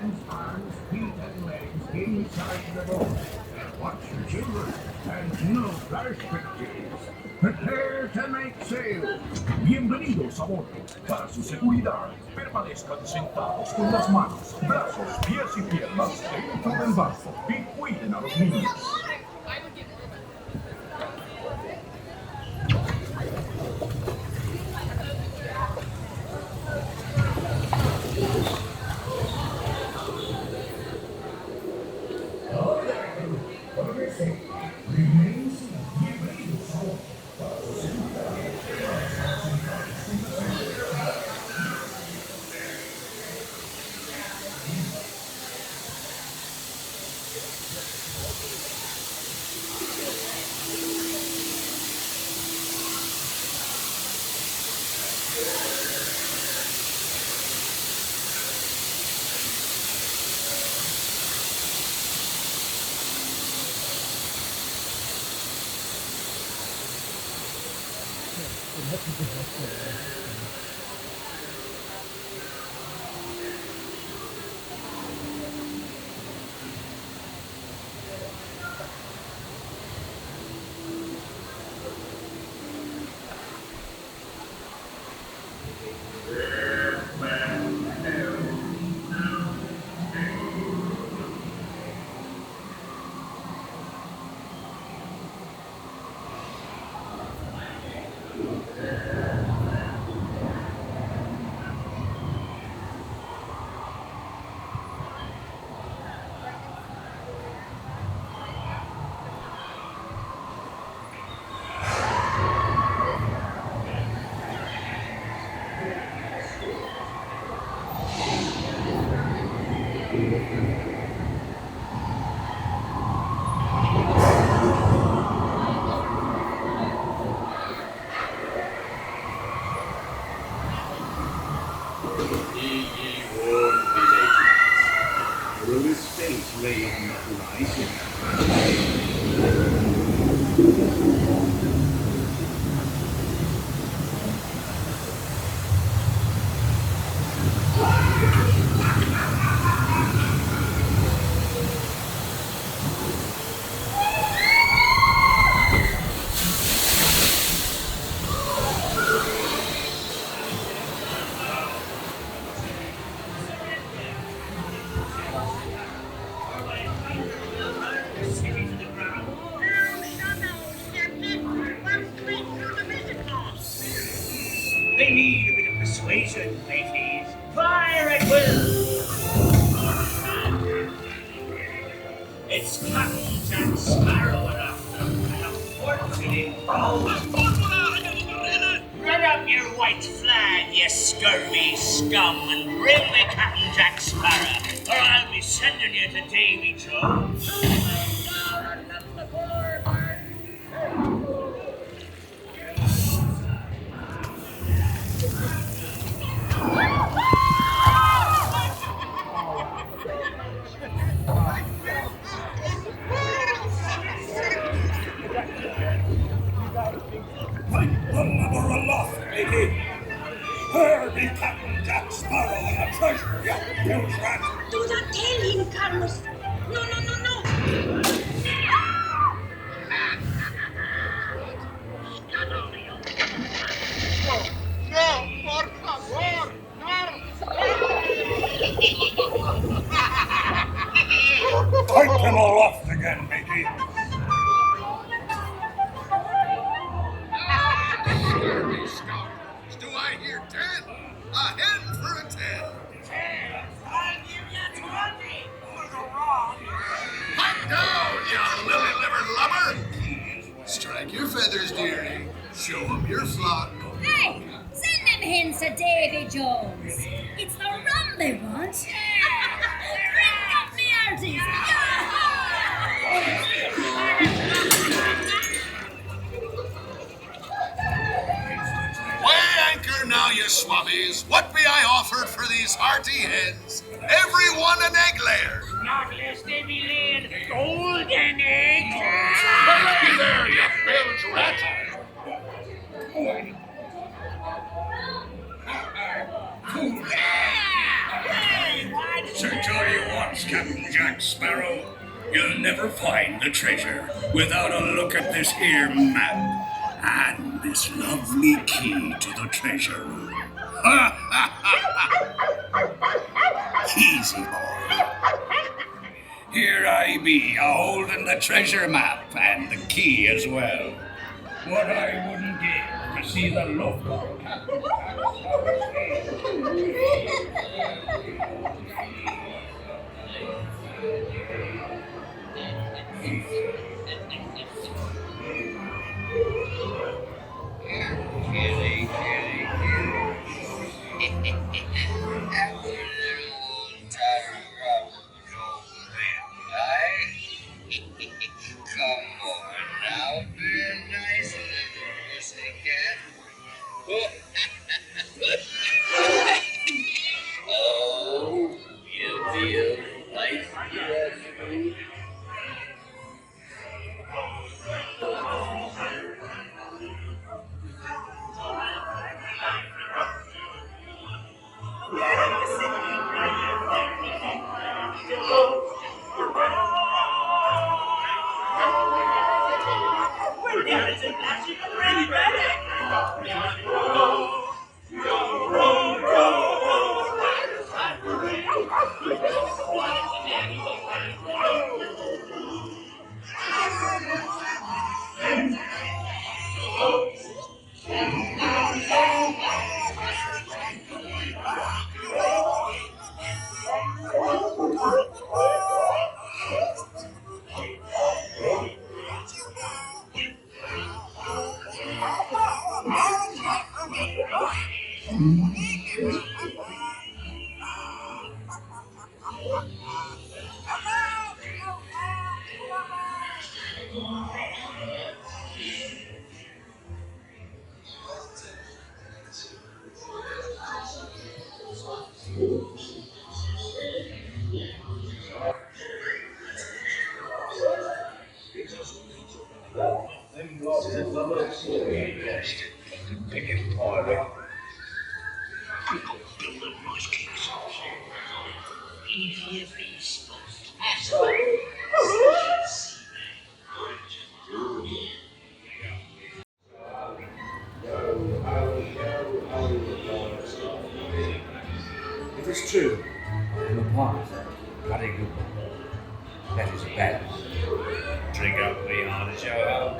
hands, arms, feet, and legs inside the boat. Watch your children, and no flash pictures. Prepare to make sail. Bienvenidos a bordo. Para su seguridad, permanezcan sentados con las manos, brazos, pies y piernas dentro del barco y cuiden a los niños. They need a bit of persuasion, mateys. Fire at will! It's Captain Jack Sparrow and a fortune in gold. Run up your white flag, you scurvy scum, and bring me Captain Jack Sparrow, or I'll be sending you to Davy Jones. Where be Captain Jack Sparrow and the treasure, you huge rat? Do not tell him, Carlos. No. No, por favor, no! Fight them all off again, matey. Scurvy scoundrels, do I hear 10? A hen for a 10. 10! I'll give you 20! Wrong. Pipe down, you lily-livered lubber! Strike your feathers, dearie. Show 'em your flock. Hey, send them hints to Davy Jones. It's the rum they want. Drink up the arties. Weigh anchor now, you swabbies. What be I offered for these hearty hens? Every one an egg layer. Not lest they be laying golden eggs. Hey there, you bilge rat. Hey, what? Centurion! this, Captain Jack Sparrow. You'll never find the treasure without a look at this here map and this lovely key to the treasure room. Easy, boy. Here I be, a-holding the treasure map and the key as well. What I wouldn't give to see the look of Captain Jack Sparrow's face. Kitty, kitty, kitty. That little old tiger over there, come on now, be a nice little pussycat. Oh, you feel like you. It is true, I'm a part bloody good one. That is bad. Drink up, we hard to show up.